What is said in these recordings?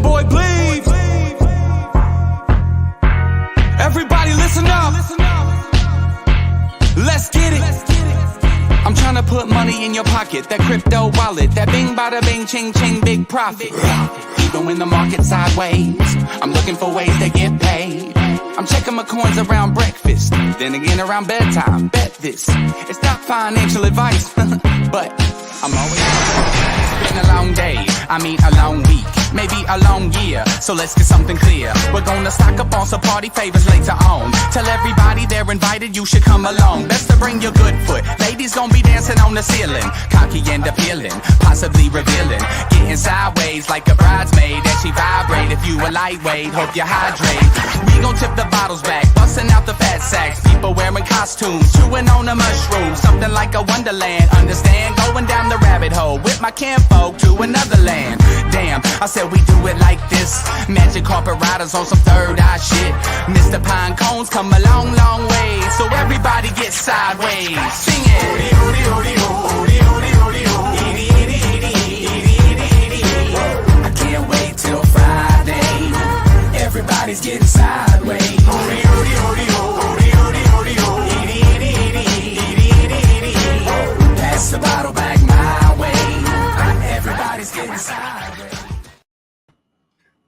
boy Bleeds. Everybody listen up. Let's get it. I'm trying to put money in your pocket, that crypto wallet, that bing bada bing ching ching big profit. Even when the market's sideways, I'm looking for ways to get paid. I'm checking my coins around breakfast, then again around bedtime. Bet this, it's not financial advice, but I'm always. It's been a long day, I mean a long week, maybe a long year, so let's get something clear. We're gonna stock up on some party favors later on. Tell everybody they're invited, you should come along. Best to bring your good foot, ladies gonna be dancing on the ceiling. Cocky and appealing, possibly revealing, getting sideways like a bridesmaid as she vibrate. If you a lightweight, hope you hydrate. We gon' tip the bottles back, busting out the fat sacks. People wearing costumes, chewing on a mushroom, something like a wonderland. Understand? Going down the rabbit hole with my kinfolk to another land. Damn, I said we do it like this. Magic carpet riders on some third eye shit. Mr. Pine Cones come a long, long way, so everybody get sideways. Sing it. I can't wait till Friday. Everybody's getting sideways. Pass the bottle back my way. Everybody's getting sideways.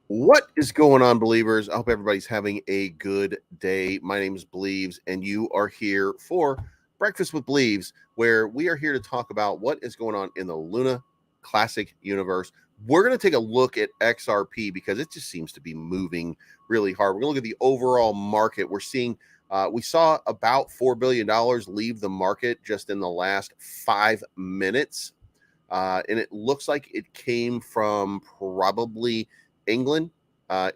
What is going on, believers? I hope everybody's having a good day. My name is Bleaves, and you are here for Breakfast with Bleaves, where we are here to talk about what is going on in the Luna Classic universe. We're going to take a look at XRP because it just seems to be moving really hard. We're going to look at the overall market. We're seeing, we saw about $4 billion leave the market just in the last 5 minutes. And it looks like it came from probably England,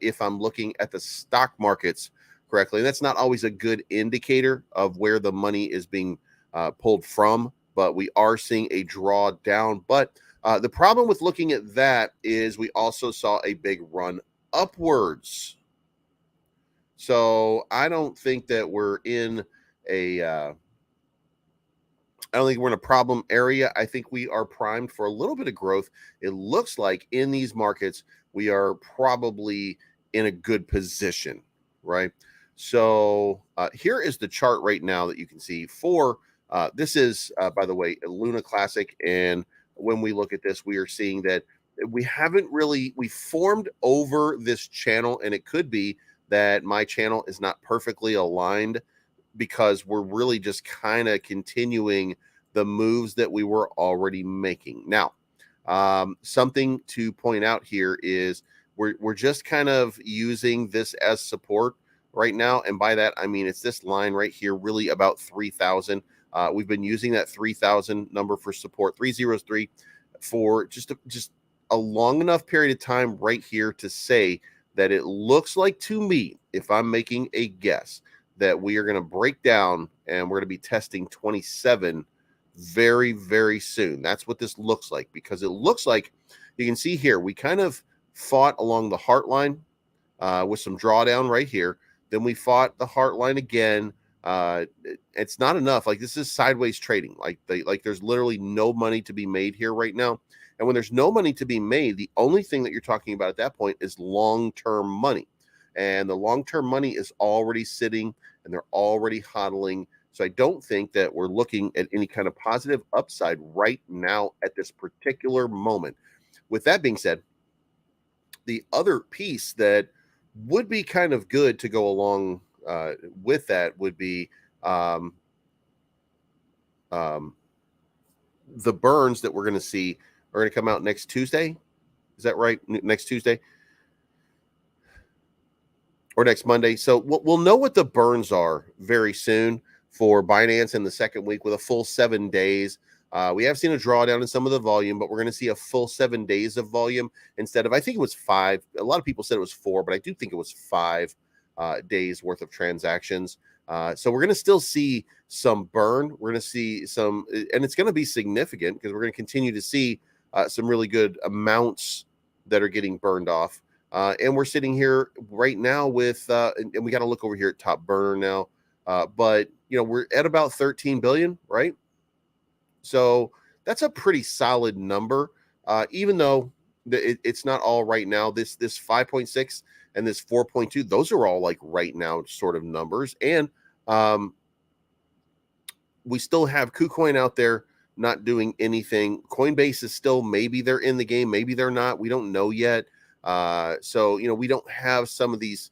if I'm looking at the stock markets correctly. And that's not always a good indicator of where the money is being pulled from, but we are seeing a drawdown. But the problem with looking at that is we also saw a big run upwards. So I don't think that we're in a I don't think we're in a problem area. I think we are primed for a little bit of growth. It looks like in these markets, we are probably in a good position, right? So here is the chart right now that you can see for, this is, by the way, a Luna Classic. And when we look at this, we are seeing that we haven't really, we formed over this channel, and it could be that my channel is not perfectly aligned because we're really just kind of continuing the moves that we were already making. Now, something to point out here is we're just kind of using this as support right now. And by that, I mean, it's this line right here, really about 3,000. We've been using that 3,000 number for support, 303, for just a long enough period of time right here to say that it looks like to me, if I'm making a guess, that we are going to break down and we're going to be testing 27 very, very soon. That's what this looks like, because it looks like, you can see here, we kind of fought along the heart line with some drawdown right here. Then we fought the heart line again. It's not enough. Like, this is sideways trading. Like there's literally no money to be made here right now. And when there's no money to be made, the only thing that you're talking about at that point is long-term money. And the long-term money is already sitting and they're already hodling. So I don't think that we're looking at any kind of positive upside right now at this particular moment. With that being said, the other piece that would be kind of good to go along with that would be the burns that we're going to see are going to come out next Tuesday. Is that right? Next Tuesday? Or next Monday. So we'll know what the burns are very soon for Binance in the second week with a full 7 days. We have seen a drawdown in some of the volume, but we're going to see a full 7 days of volume instead of, I think it was 5. A lot of people said it was 4, but I do think it was 5 days worth of transactions. So we're going to still see some burn. We're going to see some, and it's going to be significant because we're going to continue to see some really good amounts that are getting burned off. And we're sitting here right now with, and we got to look over here at top burner now. But, you know, we're at about 13 billion, right? So that's a pretty solid number, even though It's not all right now. This 5.6 and this 4.2, those are all like right now sort of numbers. And we still have KuCoin out there not doing anything. Coinbase is still, maybe they're in the game, maybe they're not. We don't know yet. So we don't have some of these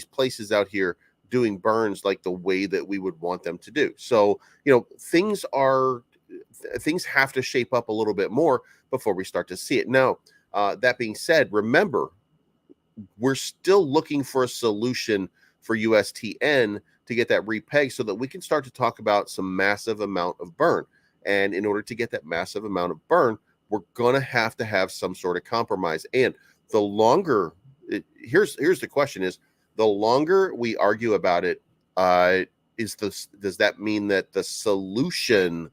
places out here doing burns like the way that we would want them to do. So things have to shape up a little bit more before we start to see it. Now, that being said, remember, we're still looking for a solution for USTN to get that repeg so that we can start to talk about some massive amount of burn. And in order to get that massive amount of burn, we're going to have some sort of compromise. And the longer, here's the question is, the longer we argue about it, does that mean that the solution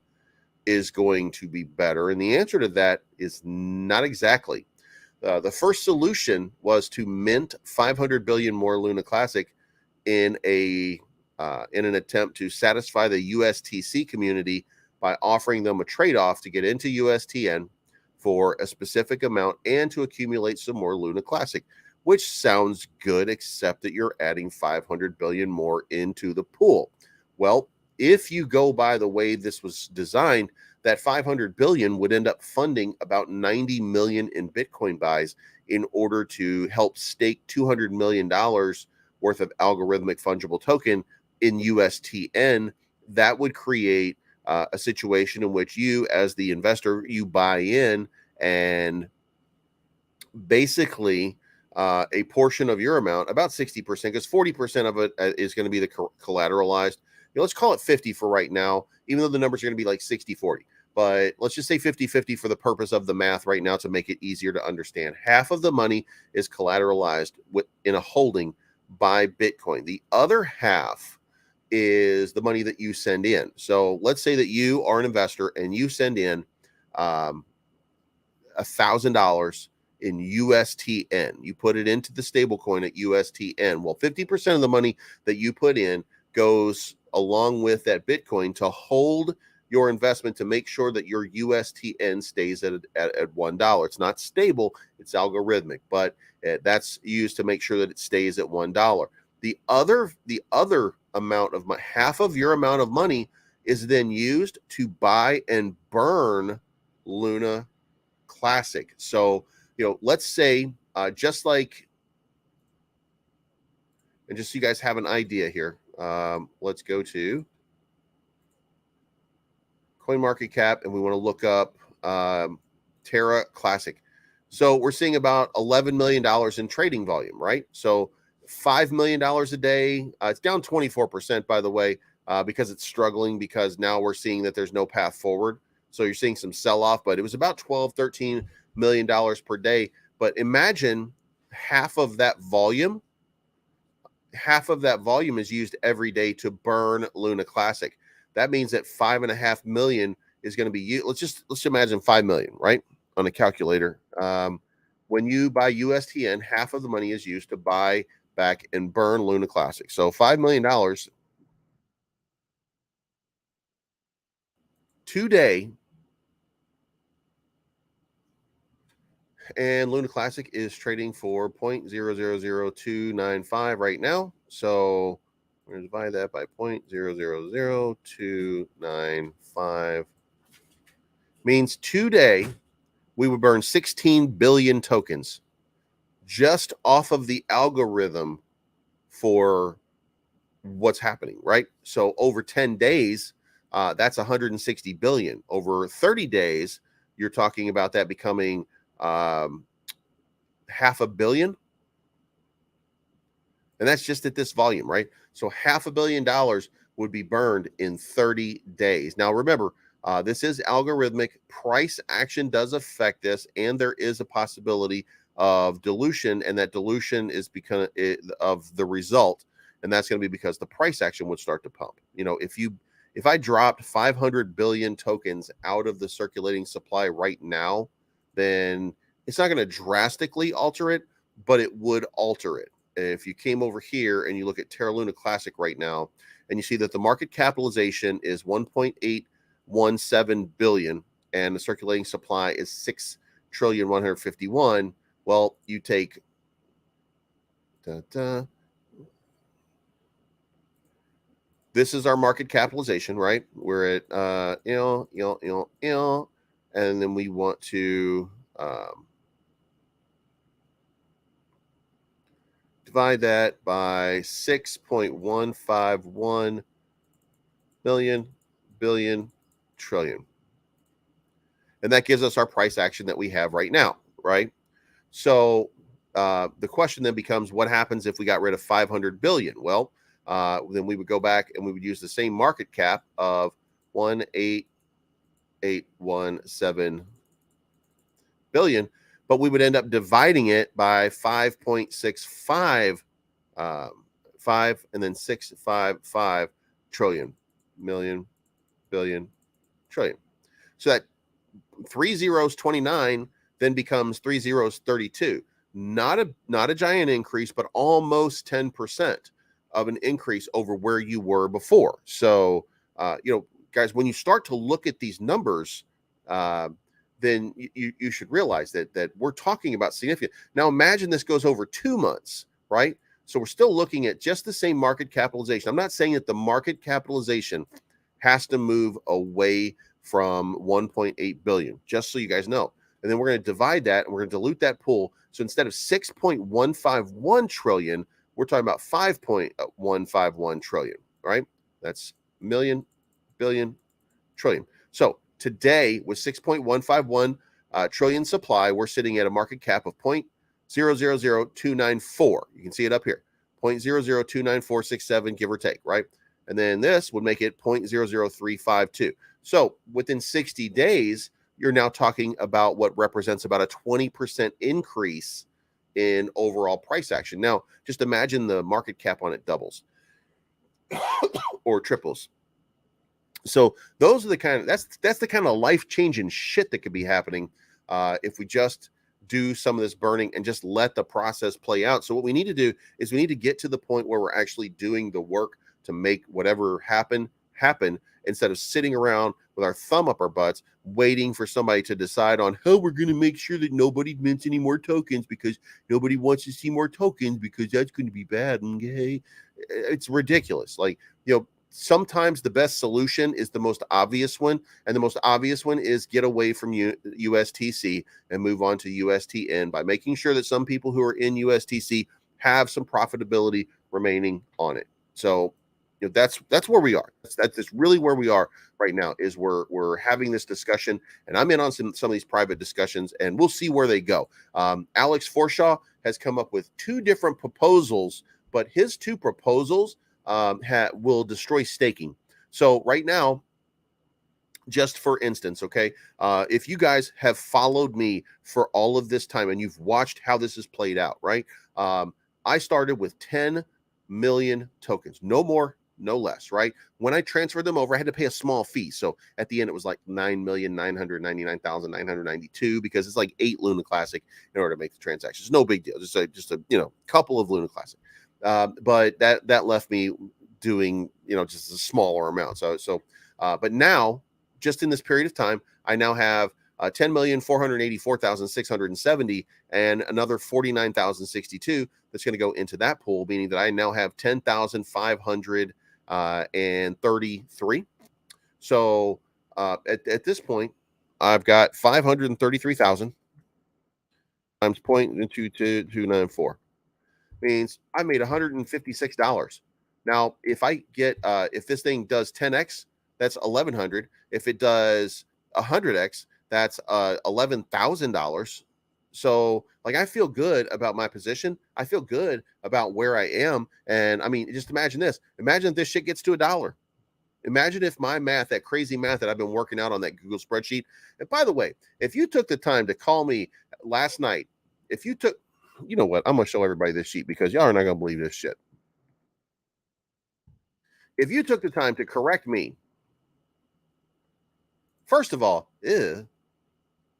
is going to be better? And the answer to that is not exactly. The first solution was to mint 500 billion more Luna Classic in an attempt to satisfy the USTC community by offering them a trade-off to get into USTN for a specific amount and to accumulate some more Luna Classic, which sounds good, except that you're adding 500 billion more into the pool. Well, if you go by the way this was designed, that 500 billion would end up funding about 90 million in Bitcoin buys in order to help stake $200 million worth of algorithmic fungible token in USTN. That would create a situation in which you, as the investor, you buy in, and basically a portion of your amount, about 60%, because 40% of it is going to be the collateralized. Let's call it 50 for right now, even though the numbers are going to be like 60-40. But let's just say 50-50 for the purpose of the math right now to make it easier to understand. Half of the money is collateralized in a holding by Bitcoin. The other half is the money that you send in. So let's say that you are an investor and you send in $1,000 in USTN. You put it into the stablecoin at USTN. Well, 50% of the money that you put in goes along with that Bitcoin to hold your investment, to make sure that your USTN stays at $1. It's not stable, it's algorithmic, but that's used to make sure that it stays at $1. The other amount of half of your amount of money is then used to buy and burn Luna Classic. So let's say just like, and just so you guys have an idea here, let's go to CoinMarketCap and we want to look up Terra Classic. So we're seeing about $11 million in trading volume, right? So $5 million a day. It's down 24%, by the way, because it's struggling, because now we're seeing that there's no path forward. So you're seeing some sell-off, but it was about $12-13 million per day. But imagine half of that volume is used every day to burn Luna Classic. That means that 5.5 million is going to be used. Let's imagine 5 million, right? On a calculator. When you buy USTN, half of the money is used to buy back and burn Luna Classic. So $5 million today. And Luna Classic is trading for 0.000295 right now. So we're going to divide that by 0.000295. Means today we would burn 16 billion tokens just off of the algorithm for what's happening, right? So over 10 days, that's 160 billion. Over 30 days, you're talking about that becoming $500 million. And that's just at this volume, right? So $500 million would be burned in 30 days. Now, remember, this is algorithmic. Price action does affect this, and there is a possibility of dilution, and that dilution is because of the result, and that's going to be because the price action would start to pump. If I dropped 500 billion tokens out of the circulating supply right now, then it's not going to drastically alter it, but it would alter it. If you came over here and you look at Terra Luna Classic right now, and you see that the market capitalization is 1.817 billion and the circulating supply is 6 trillion 151. Well, you take this is our market capitalization, right? We're at and then we want to divide that by 6.151 million billion trillion. And that gives us our price action that we have right now, right? So the question then becomes, what happens if we got rid of 500 billion? Well, then we would go back and we would use the same market cap of 18817 billion, but we would end up dividing it by 5.65 5 and then 655 trillion million billion trillion. So that 3 zeros 29 then becomes 3 zeros 32. Not a giant increase, but almost 10% of an increase over where you were before. So guys, when you start to look at these numbers, then you should realize that we're talking about significant. Now imagine this goes over 2 months, right? So we're still looking at just the same market capitalization. I'm not saying that the market capitalization has to move away from 1.8 billion, just so you guys know. And then we're going to divide that and we're going to dilute that pool. So instead of 6.151 trillion, we're talking about 5.151 trillion, right? That's million, billion, trillion. So today with 6.151 trillion supply, we're sitting at a market cap of 0.000294. You can see it up here, 0.00029467, give or take, right? And then this would make it 0.00352. So within 60 days, you're now talking about what represents about a 20% increase in overall price action. Now, just imagine the market cap on it doubles or triples. So those are the kind of that's the kind of life-changing shit that could be happening if we just do some of this burning and just let the process play out. So what we need to do is we need to get to the point where we're actually doing the work to make whatever happen instead of sitting around with our thumb up our butts waiting for somebody to decide on how we're going to make sure that nobody mints any more tokens because nobody wants to see more tokens because that's going to be bad. Okay, it's ridiculous. Like, sometimes the best solution is the most obvious one, and the most obvious one is get away from USTC and move on to USTN by making sure that some people who are in USTC have some profitability remaining on it. So that's where we are. That's really where we are right now. Is we're having this discussion, and I'm in on some of these private discussions, and we'll see where they go. Alex Forshaw has come up with 2 different proposals, but his 2 proposals will destroy staking. So right now, just for instance, okay, if you guys have followed me for all of this time and you've watched how this has played out, right? I started with 10 million tokens, no more, no less, right? When I transferred them over, I had to pay a small fee. So at the end, it was like 9,999,992 because it's like 8 Luna Classic in order to make the transaction. It's no big deal. Just a couple of Luna Classic. But that left me doing, just a smaller amount. But now, just in this period of time, I now have 10,484,670 and another 49,062 that's going to go into that pool, meaning that I now have 10,533. So at this point, I've got 533,000 times 0.2294 means I made $156. Now, if I get if this thing does 10x, that's 1,100. If it does 100x, that's $11,000. So, like, I feel good about my position. I feel good about where I am. And I mean, just imagine this. Imagine if this shit gets to $1. Imagine if my math, that crazy math that I've been working out on that Google spreadsheet. And by the way, if you took the time to call me last night, if you took, you know what? I'm going to show everybody this sheet because y'all are not going to believe this shit. If you took the time to correct me, first of all, you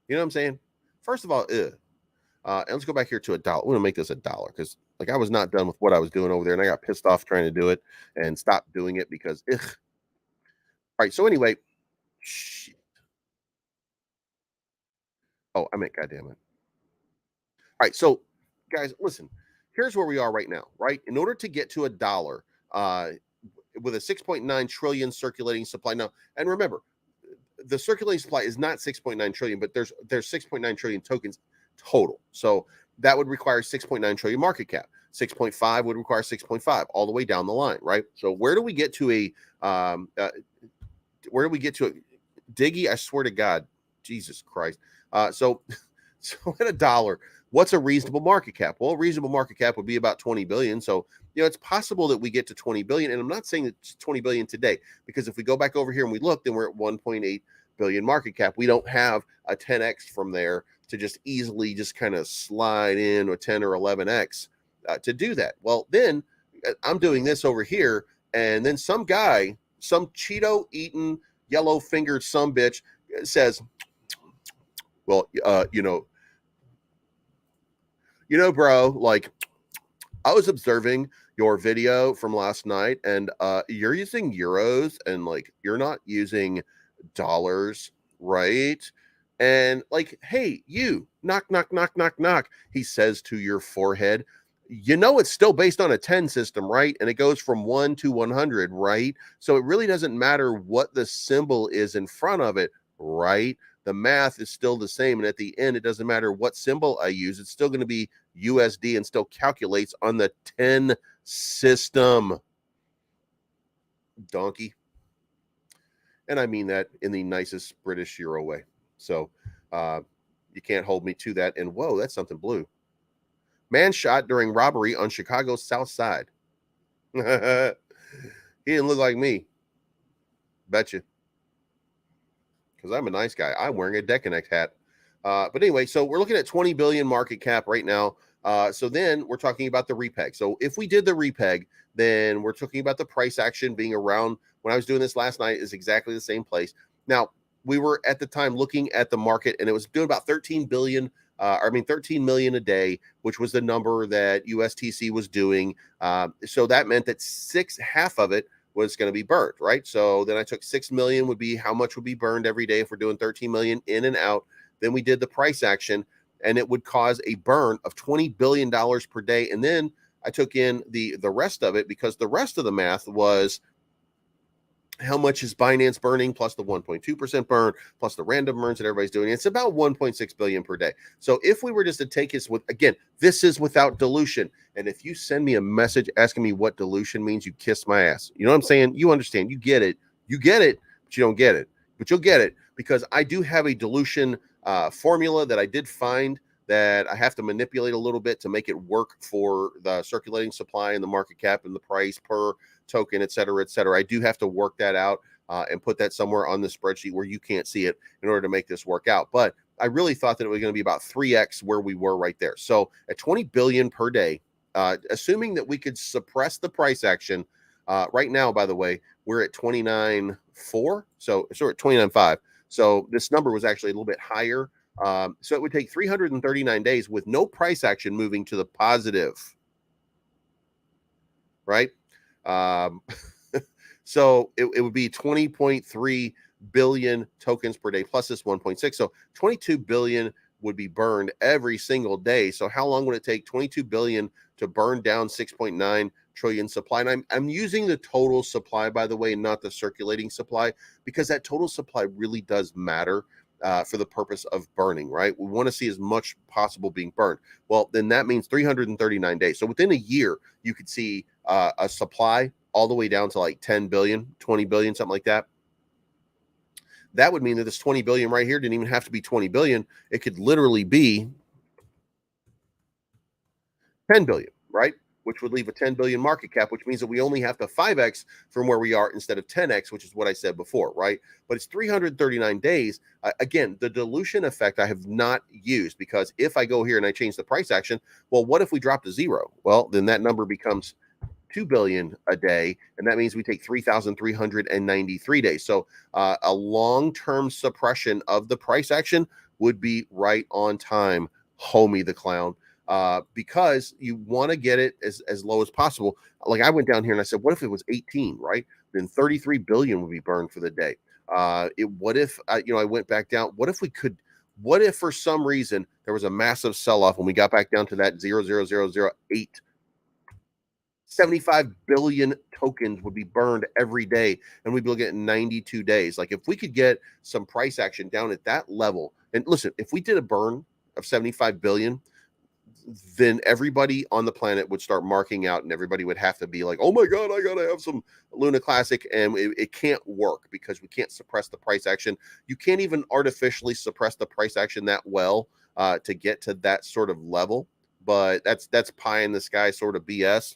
know what I'm saying? First of all, and let's go back here to $1. We're going to make this $1 because, like, I was not done with what I was doing over there, and I got pissed off trying to do it and stopped doing it because, All right, so anyway, shit. Oh, I meant, goddamn it. All right, so guys, listen. Here's where we are right now, right? In order to get to a dollar, with a 6.9 trillion circulating supply now, and remember, the circulating supply is not 6.9 trillion, but there's 6.9 trillion tokens total. So that would require 6.9 trillion market cap. 6.5 would require 6.5 all the way down the line, right? So where do we get to a Diggy? I swear to God, Jesus Christ. So at a dollar, what's a reasonable market cap? Well, a reasonable market cap would be about 20 billion. So, it's possible that we get to 20 billion. And I'm not saying it's 20 billion today, because if we go back over here and we look, then we're at 1.8 billion market cap. We don't have a 10x from there to just easily just kind of slide in a 10 or 11x to do that. Well, then I'm doing this over here, and then some guy, some Cheeto eating, yellow fingered sumbitch says, well, bro, like, I was observing your video from last night, and you're using euros, and like, you're not using dollars, right? And like, hey, you, knock, knock, knock, knock, knock, he says to your forehead. It's still based on a 10 system, right? And it goes from 1 to 100, right? So it really doesn't matter what the symbol is in front of it, right? The math is still the same. And at the end, it doesn't matter what symbol I use. It's still going to be USD and still calculates on the 10 system. Donkey. And I mean that in the nicest British Euro way. So you can't hold me to that. And whoa, that's something blue. Man shot during robbery on Chicago's South Side. He didn't look like me. Betcha. Because I'm a nice guy. I'm wearing a DeConnect hat. But anyway, so we're looking at 20 billion market cap right now. So then we're talking about the repeg. So if we did the repeg, then we're talking about the price action being around, when I was doing this last night, is exactly the same place. Now, we were at the time looking at the market, and it was doing about 13 million a day, which was the number that USTC was doing. So that meant that half of it was going to be burned, right? So then I took 6 million would be how much would be burned every day if we're doing 13 million in and out. Then we did the price action, and it would cause a burn of $20 billion per day. And then I took in the rest of it, because the rest of the math was how much is Binance burning plus the 1.2% burn plus the random burns that everybody's doing. It's about 1.6 billion per day. So if we were just to take this with, again, this is without dilution. And if you send me a message asking me what dilution means, you kiss my ass. You know what I'm saying? You understand, you get it, but you don't get it, but you'll get it, because I do have a dilution formula that I did find that I have to manipulate a little bit to make it work for the circulating supply and the market cap and the price per token, et cetera, et cetera. I do have to work that out and put that somewhere on the spreadsheet where you can't see it in order to make this work out. But I really thought that it was going to be about 3x where we were right there. So at 20 billion per day, assuming that we could suppress the price action, right now, by the way, we're at 29.4. So we're at 29.5. So this number was actually a little bit higher. So it would take 339 days with no price action moving to the positive, right? So it would be 20.3 billion tokens per day plus this 1.6. So 22 billion would be burned every single day. So how long would it take 22 billion to burn down 6.9 trillion supply? And I'm using the total supply, by the way, not the circulating supply, because that total supply really does matter for the purpose of burning, right? We want to see as much possible being burned. Well, then that means 339 days. So within a year, you could see a supply all the way down to like 10 billion, 20 billion, something like that. That would mean that this 20 billion right here didn't even have to be 20 billion. It could literally be 10 billion, right? Which would leave a 10 billion market cap, which means that we only have to 5x from where we are instead of 10x, which is what I said before, right? But it's 339 days. Again, the dilution effect I have not used, because if I go here and I change the price action, well, what if we drop to 0? Well, then that number becomes 2 billion a day, and that means we take 3,393 days. So a long-term suppression of the price action would be right on time, homie the clown. Because you want to get it as low as possible. Like I went down here and I said, what if it was 18, right? Then 33 billion would be burned for the day. What if, I went back down. What if we could What if for some reason there was a massive sell-off when we got back down to that 0.00008? 75 billion tokens would be burned every day, and we'd be looking at 92 days. Like, if we could get some price action down at that level, and listen, if we did a burn of 75 billion, then everybody on the planet would start marking out, and everybody would have to be like, oh my God, I gotta have some Luna Classic. And it can't work because we can't suppress the price action. You can't even artificially suppress the price action that well to get to that sort of level. But that's pie in the sky sort of BS.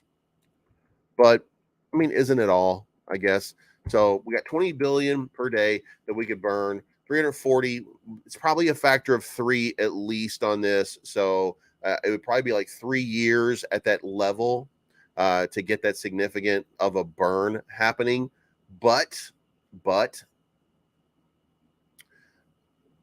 But I mean, isn't it all, I guess? So we got 20 billion per day that we could burn. 340, it's probably a factor of 3 at least on this. So it would probably be like 3 years at that level to get that significant of a burn happening. But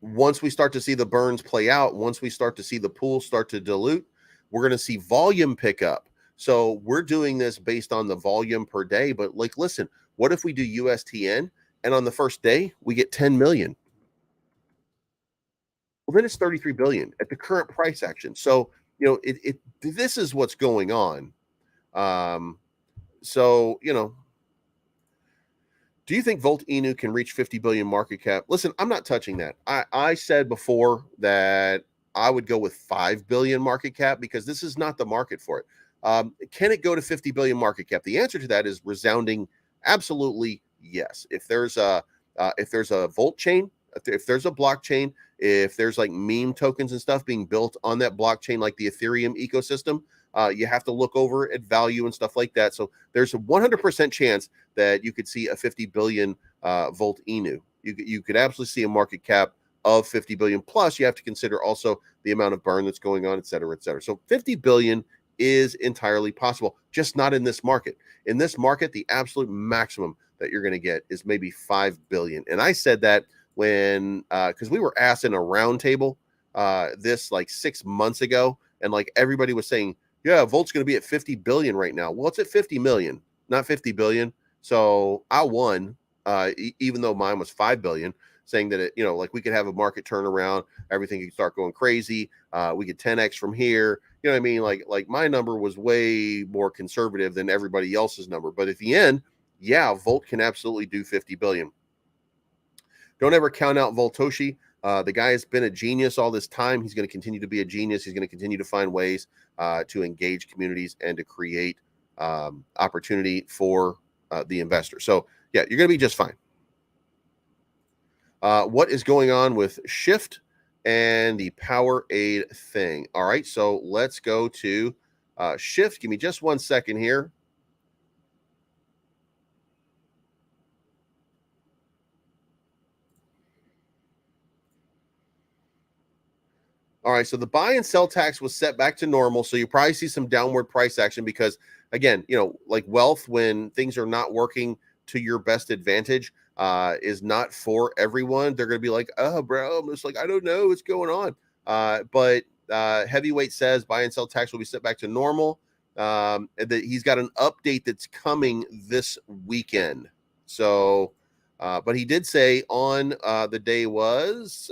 once we start to see the burns play out, once we start to see the pool start to dilute, we're going to see volume pick up. So we're doing this based on the volume per day. But like, listen, what if we do USTN and on the first day we get 10 million? Well, then it's 33 billion at the current price action. So, this is what's going on. So, do you think Volt Inu can reach 50 billion market cap? Listen, I'm not touching that. I said before that I would go with 5 billion market cap because this is not the market for it. Can it go to 50 billion market cap? The answer to that is resounding absolutely yes. If there's a Volt chain, if there's a blockchain, if there's like meme tokens and stuff being built on that blockchain, like the Ethereum ecosystem, you have to look over at value and stuff like that. So there's a 100% chance that you could see a 50 billion Volt Inu. You could absolutely see a market cap of 50 billion. Plus, you have to consider also the amount of burn that's going on, et cetera, et cetera. So 50 billion is entirely possible, just not in this market. In this market, the absolute maximum that you're going to get is maybe 5 billion. And I said that when, because we were asked in a roundtable this like 6 months ago, and like everybody was saying, yeah, Volt's going to be at 50 billion right now. Well, it's at 50 million, not 50 billion. So I won, even though mine was 5 billion, saying that like we could have a market turnaround, everything could start going crazy. We could 10x from here. You know what I mean? Like my number was way more conservative than everybody else's number. But at the end, yeah, Volt can absolutely do 50 billion. Don't ever count out Voltoshi. The guy has been a genius all this time. He's going to continue to be a genius. He's going to continue to find ways to engage communities and to create opportunity for the investor. So yeah, you're going to be just fine. What is going on with Shift and the Powerade thing? All right, so let's go to Shift. Give me just 1 second here. All right, so the buy and sell tax was set back to normal. So you probably see some downward price action because, again, like wealth, when things are not working to your best advantage, is not for everyone. They're going to be like, oh, bro, I'm just like, I don't know what's going on. But Heavyweight says buy and sell tax will be set back to normal. And that he's got an update that's coming this weekend. So, but he did say on the day was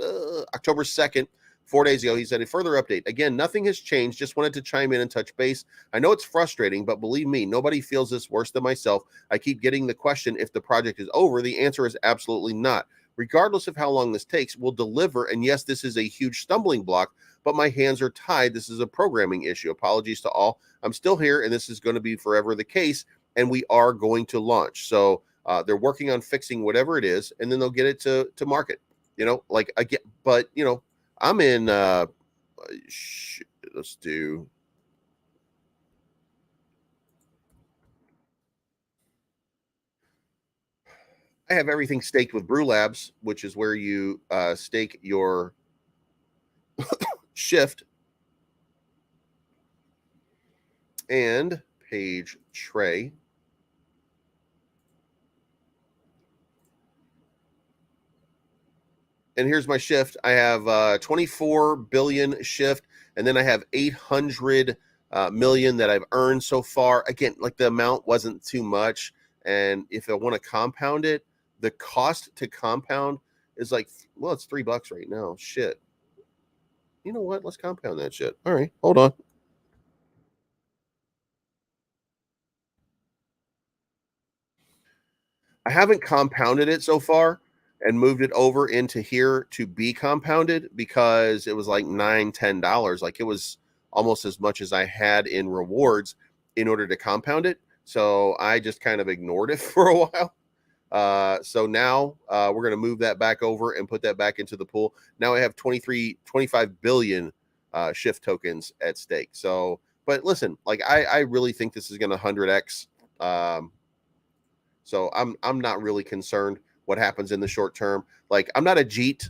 October 2nd, 4 days ago, he said, a further update. Again, nothing has changed. Just wanted to chime in and touch base. I know it's frustrating, but believe me, nobody feels this worse than myself. I keep getting the question if the project is over. The answer is absolutely not. Regardless of how long this takes, we'll deliver. And yes, this is a huge stumbling block, but my hands are tied. This is a programming issue. Apologies to all. I'm still here, and this is going to be forever the case, and we are going to launch. So they're working on fixing whatever it is, and then they'll get it to market. Like again, but I'm in let's do I have everything staked with Brew Labs, which is where you stake your Shift and page tray. And here's my Shift. I have 24 billion Shift, and then I have 800 million that I've earned so far. Again, like the amount wasn't too much. And if I want to compound it, the cost to compound is like, well, it's $3 right now. Shit. You know what? Let's compound that shit. All right, hold on. I haven't compounded it so far and moved it over into here to be compounded because it was like $9-10. Like it was almost as much as I had in rewards in order to compound it. So I just kind of ignored it for a while. So now we're going to move that back over and put that back into the pool. Now I have 25 billion shift tokens at stake. So, but listen, like I really think this is going to 100x. So I'm not really concerned what happens in the short term. Like I'm not a jeet.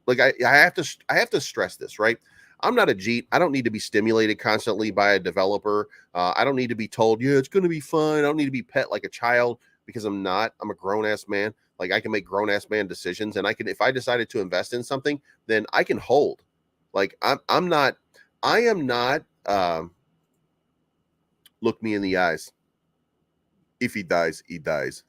Like I have to stress this, right? I'm not a jeet. I don't need to be stimulated constantly by a developer. I don't need to be told, yeah, it's going to be fun. I don't need to be pet like a child because I'm not. I'm a grown ass man. Like I can make grown ass man decisions, and I can, if I decided to invest in something, then I can hold. Like I'm not. I am not. Look me in the eyes. If he dies, he dies.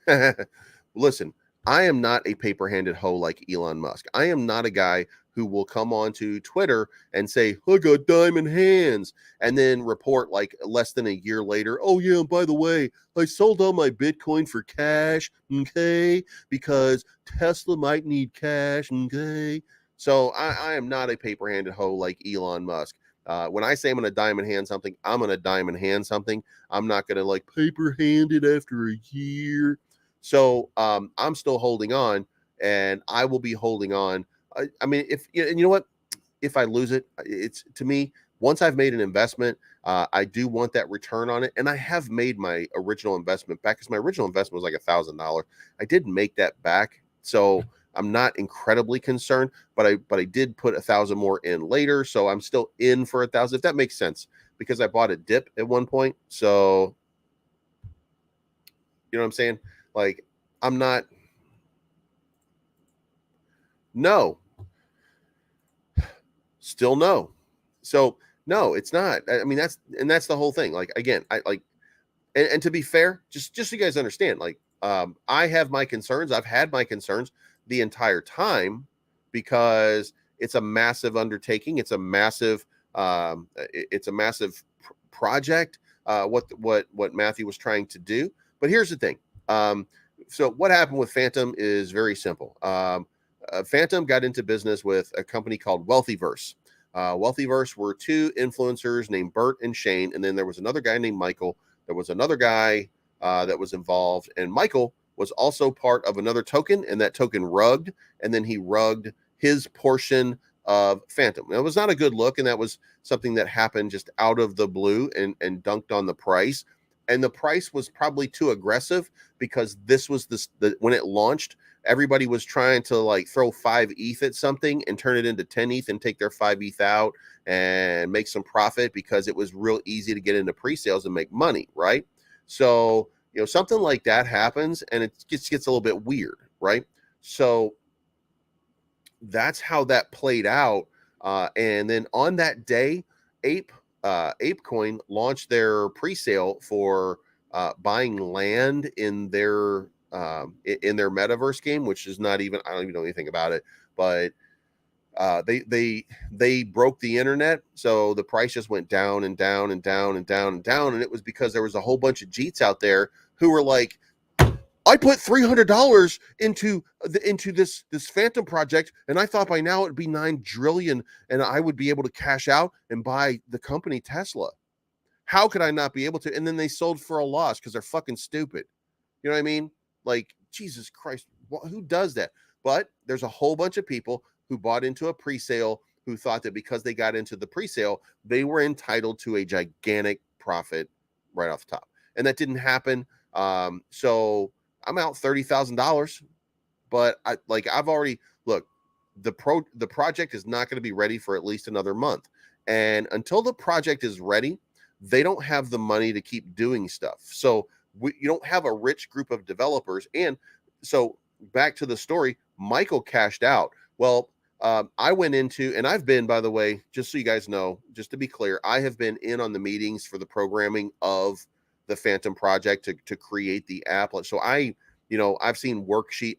Listen, I am not a paper-handed hoe like Elon Musk. I am not a guy who will come onto Twitter and say, I got diamond hands, and then report like less than a year later, oh yeah, and by the way, I sold all my Bitcoin for cash, okay, because Tesla might need cash, okay. So I am not a paper-handed hoe like Elon Musk. When I say I'm going to diamond hand something, I'm going to diamond hand something. I'm not going to like paper hand it after a year. So I'm still holding on, and I will be holding on. I mean, if and you know what, if I lose it, it's to me. Once I've made an investment, I do want that return on it, and I have made my original investment back because my original investment was like $1,000. I did make that back, so I'm not incredibly concerned. But I did put 1,000 more in later, so I'm still in for 1,000. If that makes sense, because I bought a dip at one point, so you know what I'm saying. Like I'm not. No, still no. So no, it's not. I mean, that's the whole thing. Like again, I like, and to be fair, just so you guys understand, like I have my concerns. I've had my concerns the entire time because it's a massive undertaking. It's a massive project. What Matthew was trying to do. But here's the thing. So what happened with Phantom is very simple. Phantom got into business with a company called Wealthyverse. Wealthyverse were two influencers named Bert and Shane, and then there was another guy named Michael. There was another guy that was involved, and Michael was also part of another token, and that token rugged, and then he rugged his portion of Phantom. That was not a good look, and that was something that happened just out of the blue and dunked on the price. And the price was probably too aggressive because this was when it launched, everybody was trying to like throw 5 ETH at something and turn it into 10 ETH and take their 5 ETH out and make some profit because it was real easy to get into pre-sales and make money, right? So, you know, something like that happens and it gets a little bit weird, right? So that's how that played out. And then on that day, ApeCoin launched their pre-sale for buying land in their metaverse game, which is not even, I don't even know anything about it, but they broke the internet, so the price just went down and down and down and down and down, and it was because there was a whole bunch of jeets out there who were like, I put $300 into this Phantom project, and I thought by now it'd be 9 trillion, and I would be able to cash out and buy the company Tesla. How could I not be able to? And then they sold for a loss because they're fucking stupid. You know what I mean? Like, Jesus Christ, who does that? But there's a whole bunch of people who bought into a pre-sale who thought that because they got into the pre-sale, they were entitled to a gigantic profit right off the top. And that didn't happen. So I'm out $30,000, but I've already look, the project is not going to be ready for at least another month. And until the project is ready, they don't have the money to keep doing stuff. So you don't have a rich group of developers. And so back to the story, Michael cashed out. Well, I went into, and I've been, by the way, just so you guys know, just to be clear, I have been in on the meetings for the programming of the Phantom project to create the app. So I've seen the worksheets,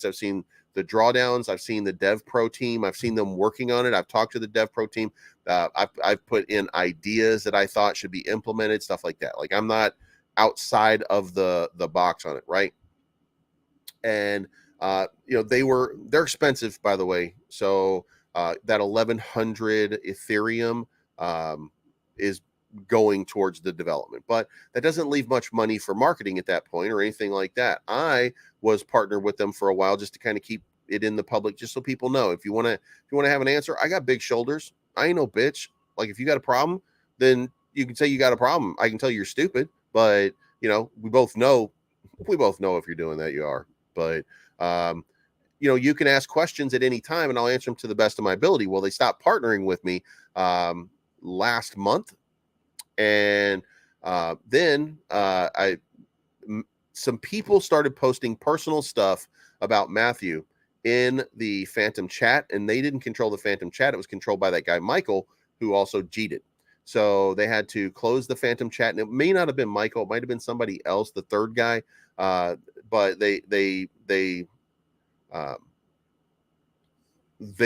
I've seen drawdowns. I've seen the Dev Pro team. I've seen them working on it. I've talked to the Dev Pro team. I've put in ideas that I thought should be implemented, stuff like that. Like I'm not outside of the box on it, right? And they're expensive, by the way. So that 1100 Ethereum is going towards the development, but that doesn't leave much money for marketing at that point or anything like that. I was partnered with them for a while just to kind of keep it in the public, just so people know. If you want to have an answer, I got big shoulders. I ain't no bitch. Like if you got a problem, then you can say you got a problem. I can tell you're stupid, but we both know if you're doing that, you are. But you can ask questions at any time and I'll answer them to the best of my ability. Well, they stopped partnering with me last month. And then some people started posting personal stuff about Matthew in the Phantom chat, and they didn't control the Phantom chat. It was controlled by that guy, Michael, who also cheated. So they had to close the Phantom chat, and it may not have been Michael. It might have been somebody else, the third guy. But they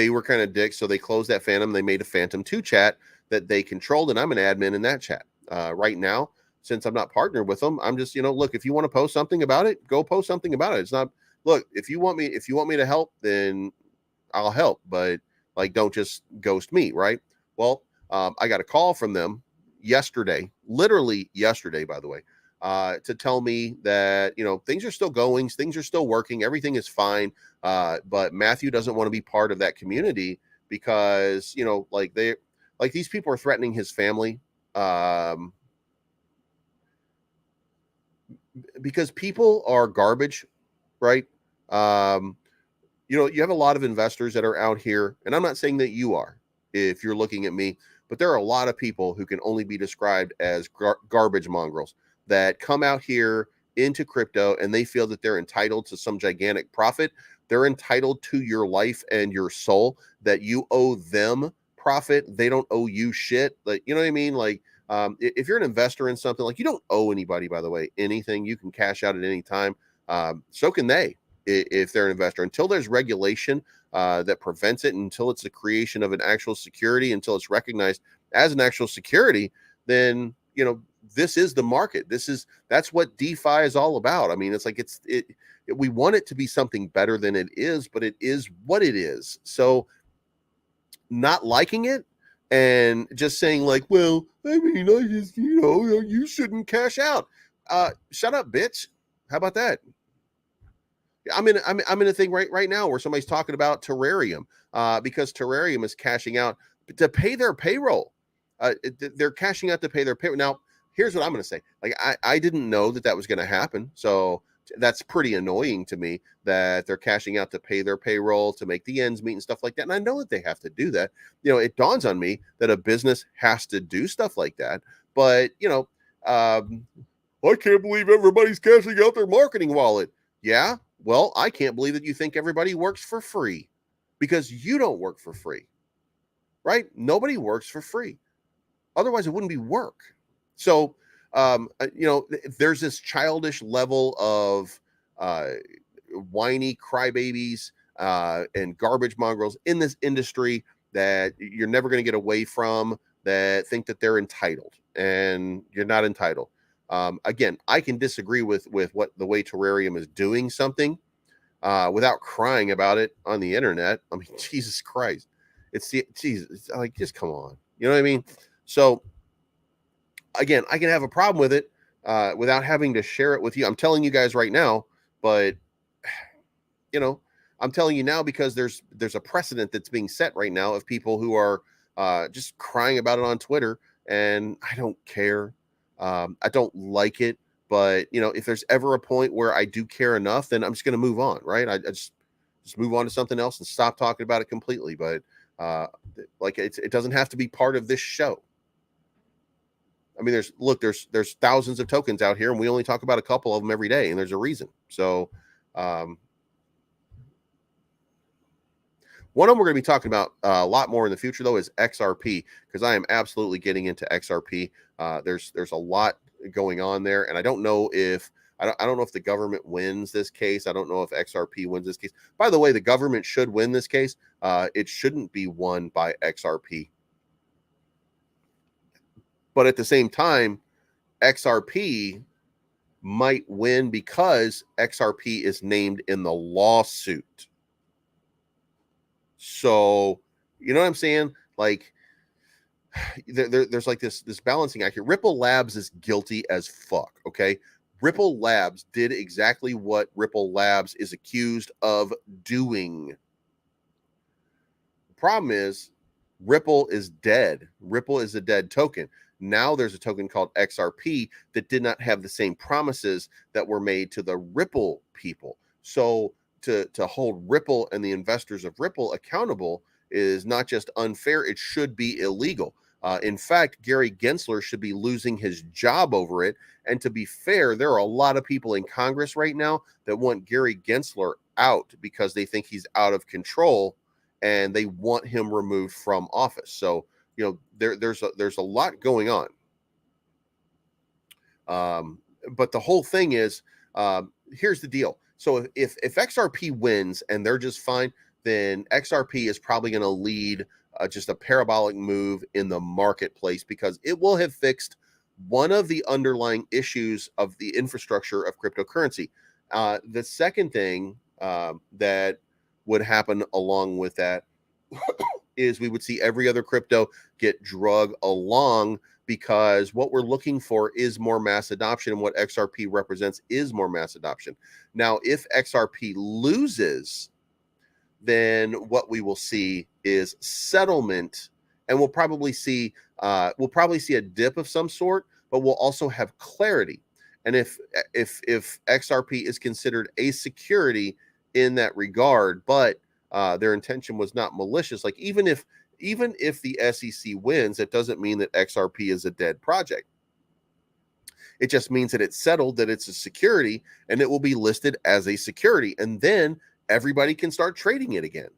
were kind of dicks. So they closed that Phantom. They made a Phantom 2 chat that they controlled, and I'm an admin in that chat right now. Since I'm not partnered with them, I'm just, look, if you want to post something about it, go post something about it. It's not, look, if you want me to help, then I'll help, but like, don't just ghost me. Right. Well, I got a call from them yesterday, literally yesterday, by the way, to tell me that, things are still going, things are still working. Everything is fine. But Matthew doesn't want to be part of that community because, these people are threatening his family. Because people are garbage, right? You have a lot of investors that are out here, and I'm not saying that you are, if you're looking at me, but there are a lot of people who can only be described as garbage mongrels that come out here into crypto and they feel that they're entitled to some gigantic profit. They're entitled to your life and your soul, that you owe them profit. They don't owe you shit. Like, you know what I mean? Like, if you're an investor in something, like, you don't owe anybody, by the way, anything. You can cash out at any time. So can they, if they're an investor. Until there's regulation that prevents it, until it's the creation of an actual security, until it's recognized as an actual security, then, this is the market. That's what DeFi is all about. I mean, it's like, we want it to be something better than it is, but it is what it is. So not liking it and just saying like, well, I mean, I just, you shouldn't cash out. Shut up, bitch. How about that? I'm in a thing right now where somebody's talking about Terrarium because Terrarium is cashing out to pay their payroll. They're cashing out to pay their payroll. Now, here's what I'm going to say. Like, I didn't know that was going to happen. So that's pretty annoying to me that they're cashing out to pay their payroll, to make the ends meet and stuff like that. And I know that they have to do that. It dawns on me that a business has to do stuff like that. But, I can't believe everybody's cashing out their marketing wallet. Yeah. Well, I can't believe that you think everybody works for free, because you don't work for free, right? Nobody works for free. Otherwise, it wouldn't be work. So, there's this childish level of whiny crybabies and garbage mongrels in this industry that you're never going to get away from, that think that they're entitled, and you're not entitled. Again, I can disagree with what the way Terrarium is doing something without crying about it on the internet. I mean, Jesus Christ, Jesus, like, just come on, you know what I mean? So again, I can have a problem with it without having to share it with you. I'm telling you guys right now, but I'm telling you now because there's a precedent that's being set right now of people who are just crying about it on Twitter, and I don't care. I don't like it, but if there's ever a point where I do care enough, then I'm just going to move on, right? I just move on to something else and stop talking about it completely. But it doesn't have to be part of this show. I mean, there's thousands of tokens out here, and we only talk about a couple of them every day, and there's a reason. So, one of them we're going to be talking about a lot more in the future, though, is XRP, because I am absolutely getting into XRP. There's a lot going on there, and I don't know if I don't know if the government wins this case. I don't know if XRP wins this case. By the way, the government should win this case. It shouldn't be won by XRP. But at the same time, XRP might win because XRP is named in the lawsuit. So, you know what I'm saying? Like, there's like this balancing act here. Ripple Labs is guilty as fuck. Okay, Ripple Labs did exactly what Ripple Labs is accused of doing. The problem is Ripple is dead. Ripple is a dead token. Now there's a token called XRP that did not have the same promises that were made to the Ripple people. So to hold Ripple and the investors of Ripple accountable is not just unfair, it should be illegal. In fact, Gary Gensler should be losing his job over it. And to be fair, there are a lot of people in Congress right now that want Gary Gensler out because they think he's out of control and they want him removed from office. So, you know, there's a lot going on. But the whole thing is, here's the deal. So if XRP wins and they're just fine, then XRP is probably going to lead just a parabolic move in the marketplace because it will have fixed one of the underlying issues of the infrastructure of cryptocurrency. The second thing that would happen along with that is we would see every other crypto get drug along because what we're looking for is more mass adoption, and what XRP represents is more mass adoption. Now, if XRP loses, then what we will see is settlement, and we'll probably see a dip of some sort, but we'll also have clarity. And if XRP is considered a security in that regard, but their intention was not malicious, like even if the SEC wins, it doesn't mean that XRP is a dead project. It just means that it's settled, that it's a security, and it will be listed as a security, and then everybody can start trading it again.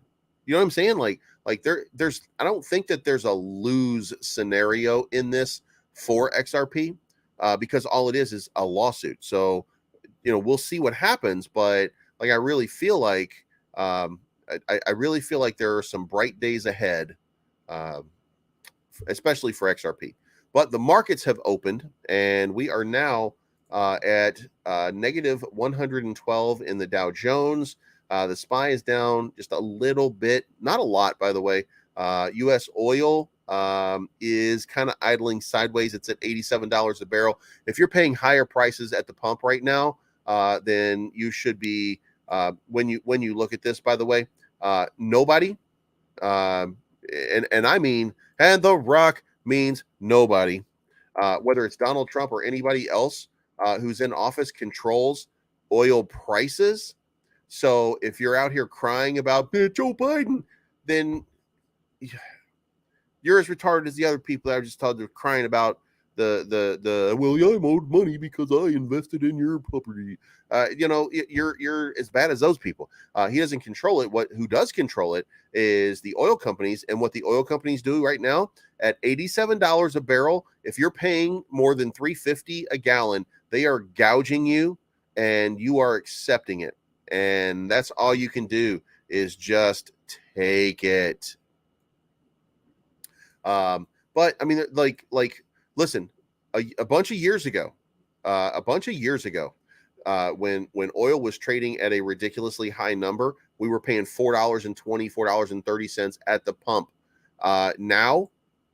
You know what I'm saying? Like there's I don't think that there's a lose scenario in this for XRP because all it is a lawsuit. So, you know, we'll see what happens, but like I really feel like I really feel like there are some bright days ahead, especially for XRP. But the markets have opened, and we are now at negative 112 in the Dow Jones. The SPY is down just a little bit, not a lot, by the way. U.S. oil is kind of idling sideways. It's at $87 a barrel. If you're paying higher prices at the pump right now, then you should be. When you look at this, by the way, nobody, and I mean, and The Rock means nobody, whether it's Donald Trump or anybody else who's in office, controls oil prices. So if you're out here crying about Joe Biden, then you're as retarded as the other people that I just told you crying about the well, yeah, I'm owed money because I invested in your property. You know, you're as bad as those people. He doesn't control it. Who does control it is the oil companies, and what the oil companies do right now at $87 a barrel. If you're paying more than $3.50 a gallon, they are gouging you, and you are accepting it. And that's all you can do is just take it. But I mean, like. Listen, a bunch of years ago, when oil was trading at a ridiculously high number, we were paying $4.20, $4.30 at the pump. Now,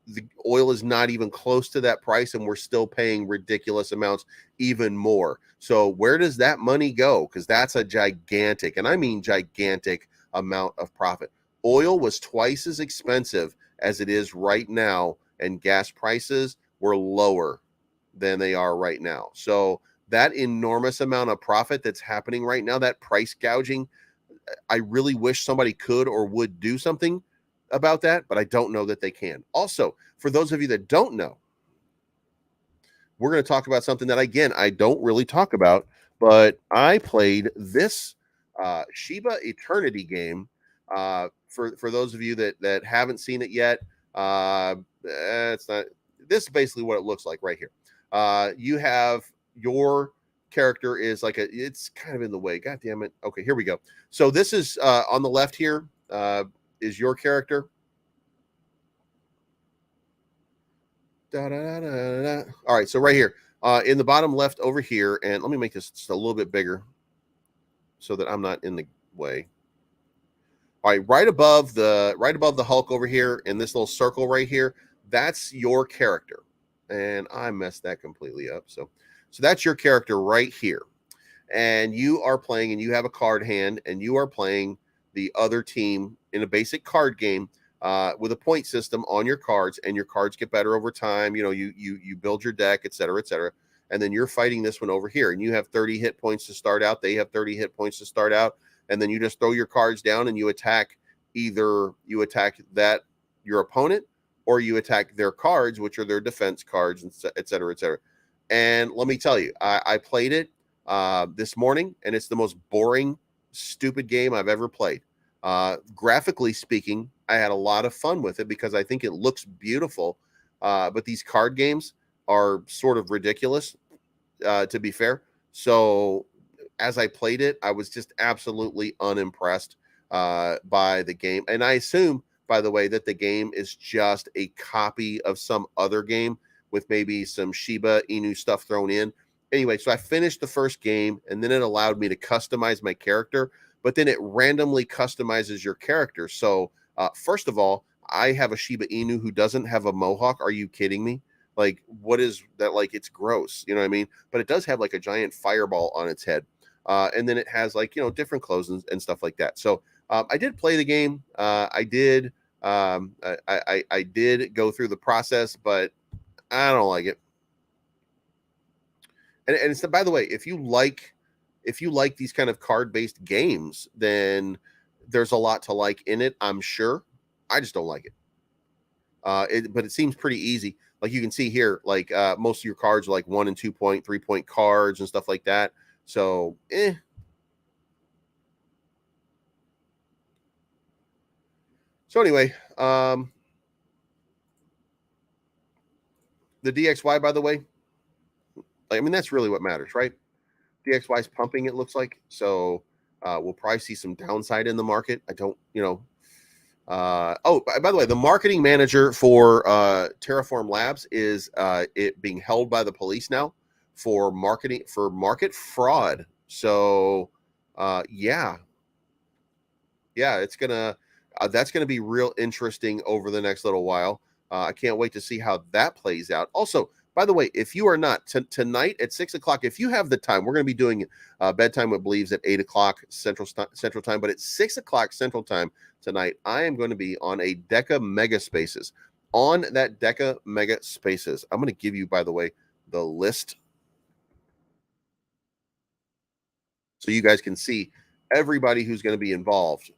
the oil is not even close to that price, and we're still paying ridiculous amounts, even more. So where does that money go? Because that's a gigantic, and I mean gigantic, amount of profit. Oil was twice as expensive as it is right now, and gas prices were lower than they are right now. So that enormous amount of profit that's happening right now, that price gouging, I really wish somebody could or would do something about that, but I don't know that they can. Also, for those of you that don't know, we're going to talk about something that, again, I don't really talk about, but I played this Shiba Eternity game. For those of you that haven't seen it yet, it's not. This is basically what it looks like right here. You have your character is like it's kind of in the way. God damn it. Okay, here we go. So this is on the left here is your character. Da, da, da, da, da. All right, so right here in the bottom left over here, and let me make this just a little bit bigger so that I'm not in the way. All right, right above the Hulk over here in this little circle right here, that's your character. And I messed that completely up. So that's your character right here. And you are playing, and you have a card hand, and you are playing the other team in a basic card game with a point system on your cards, and your cards get better over time. You know, you build your deck, et cetera, and then you're fighting this one over here, and you have 30 hit points to start out. They have 30 hit points to start out, and then you just throw your cards down and you attack. Either you attack that your opponent, or you attack their cards, which are their defense cards, and et cetera, et cetera. And let me tell you, I played it this morning, and it's the most boring, stupid game I've ever played. Graphically speaking, I had a lot of fun with it because I think it looks beautiful. But these card games are sort of ridiculous, to be fair. So as I played it, I was just absolutely unimpressed by the game. And I assume, by the way, that the game is just a copy of some other game with maybe some Shiba Inu stuff thrown in. Anyway, so I finished the first game, and then it allowed me to customize my character, but then it randomly customizes your character. So first of all, I have a Shiba Inu who doesn't have a mohawk. Are you kidding me? Like, what is that? Like, it's gross. You know what I mean? But it does have like a giant fireball on its head. And then it has like, you know, different clothes and stuff like that. So I did play the game. I did go through the process, but I don't like it. And it's, by the way, if you like these kind of card-based games, then there's a lot to like in it, I'm sure. I just don't like it. But it seems pretty easy. Like you can see here, like most of your cards are like 1 and 2 point, 3 point cards and stuff like that. So, So anyway, the DXY, by the way, like, I mean, that's really what matters, right? DXY is pumping, it looks like. So we'll probably see some downside in the market. I don't, you know. Oh, by the way, the marketing manager for Terraform Labs is it being held by the police now for market fraud. So yeah, it's gonna that's gonna be real interesting over the next little while. I can't wait to see how that plays out. Also, by the way, if you are not tonight at 6 o'clock, if you have the time, we're going to be doing bedtime with Believes at 8 o'clock Central Time, but at 6 o'clock Central Time tonight, I am going to be on a Deca Mega Spaces. On that Deca Mega Spaces, I'm going to give you, by the way, the list so you guys can see everybody who's going to be involved.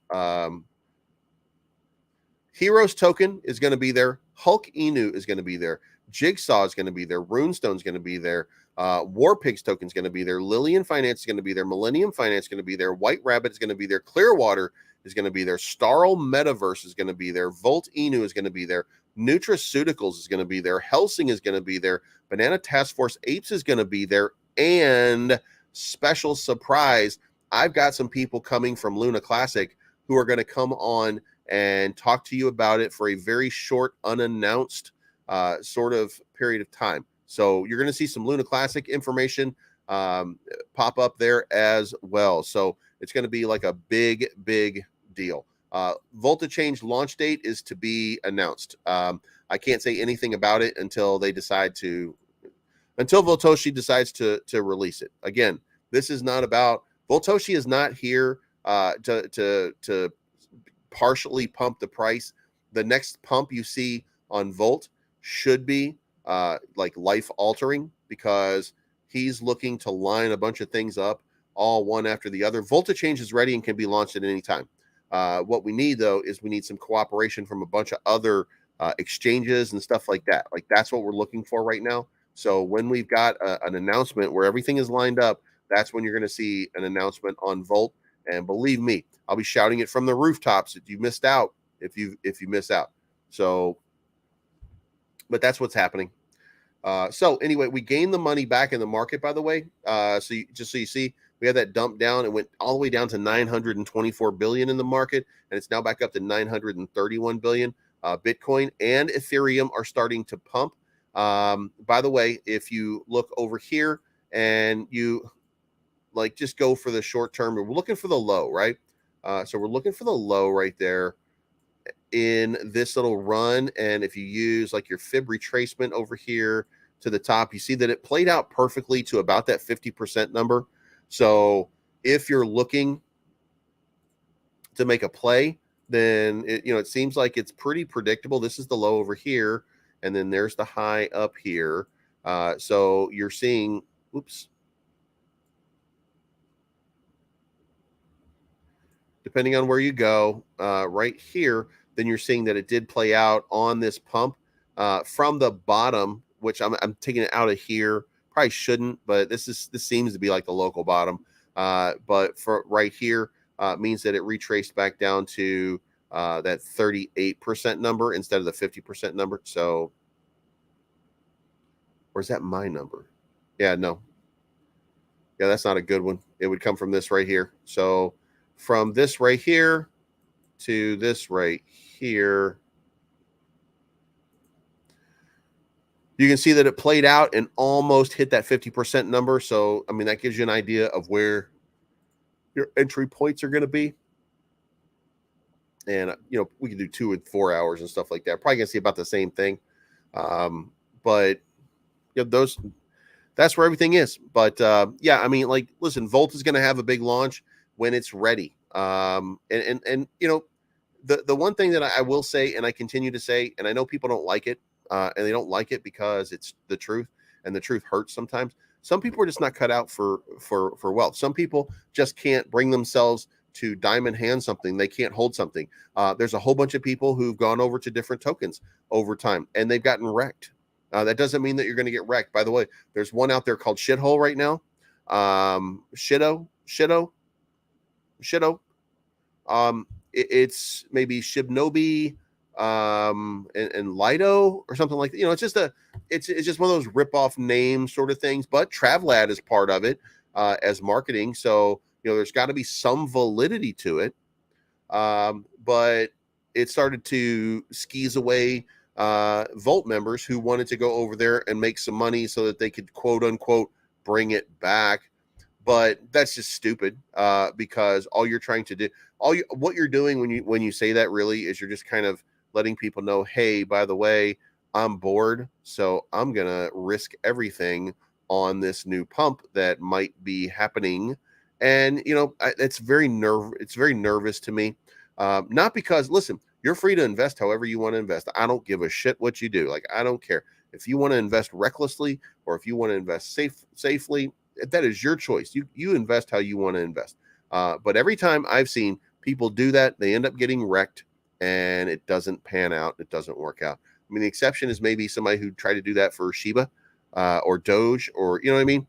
Heroes Token is going to be there. Hulk Inu is going to be there. Jigsaw is going to be there. Runestone is going to be there. War Pigs Token is going to be there. Lillian Finance is going to be there. Millennium Finance is going to be there. White Rabbit is going to be there. Clearwater is going to be there. Starl Metaverse is going to be there. Volt Inu is going to be there. Nutraceuticals is going to be there. Helsing is going to be there. Banana Task Force Apes is going to be there. And special surprise, I've got some people coming from Luna Classic who are going to come on and talk to you about it for a very short, unannounced sort of period of time. So you're going to see some Luna Classic information pop up there as well. So it's going to be like a big deal. Volta Change launch date is to be announced. I can't say anything about it until Voltoshi decides to release it. Again, this is not about Voltoshi is not here to partially pump the price. The next pump you see on Volt should be like life altering, because he's looking to line a bunch of things up all one after the other. Volta Change is ready and can be launched at any time. What we need, though, is we need some cooperation from a bunch of other exchanges and stuff like that. Like, that's what we're looking for right now. So when we've got an announcement where everything is lined up, that's when you're going to see an announcement on Volt. And believe me, I'll be shouting it from the rooftops if you missed out, if you miss out. So, but that's what's happening. So anyway, we gained the money back in the market, by the way. Just so you see, we had that dump down and went all the way down to 924 billion in the market, and it's now back up to 931 billion. Bitcoin and Ethereum are starting to pump. By the way, if you look over here and you like just go for the short term, we're looking for the low, right? So we're looking for the low right there in this little run. And if you use like your fib retracement over here to the top, you see that it played out perfectly to about that 50% number. So if you're looking to make a play, then it seems like it's pretty predictable. This is the low over here, and then there's the high up here. So you're seeing, oops, depending on where you go, right here, then you're seeing that it did play out on this pump from the bottom, which I'm taking it out of here. Probably shouldn't, but this seems to be like the local bottom. But for right here means that it retraced back down to that 38% number instead of the 50% number. So, or is that my number? Yeah, no. Yeah, that's not a good one. It would come from this right here. So from this right here to this right here, you can see that it played out and almost hit that 50% number. So, I mean, that gives you an idea of where your entry points are going to be. And, we can do 2 and 4 hours and stuff like that. Probably going to see about the same thing. But, that's where everything is. But, yeah, I mean, like, listen, Volt is going to have a big launch when it's ready. The one thing that I will say, and I continue to say, and I know people don't like it, and they don't like it because it's the truth, and the truth hurts sometimes. Some people are just not cut out for wealth. Some people just can't bring themselves to diamond hand something. They can't hold something. There's a whole bunch of people who've gone over to different tokens over time, and they've gotten wrecked. That doesn't mean that you're going to get wrecked. By the way, there's one out there called Shithole right now. Shitto. It's maybe Shibnobi and Lido or something like that. It's just one of those rip-off name sort of things. But Travlad is part of it as marketing, so there's got to be some validity to it. But it started to skeeze away Volt members who wanted to go over there and make some money so that they could quote unquote bring it back. But that's just stupid because all you're trying to do, what you're doing when you say that really is you're just kind of letting people know, hey, by the way, I'm bored, so I'm gonna risk everything on this new pump that might be happening. And it's very nervous to me. Not because, listen, you're free to invest however you want to invest. I don't give a shit what you do. Like, I don't care if you want to invest recklessly or if you want to invest safely. That is your choice. You invest how you want to invest. But every time I've seen people do that, they end up getting wrecked, and it doesn't pan out. It doesn't work out. I mean, the exception is maybe somebody who tried to do that for Shiba or Doge, or you know what I mean,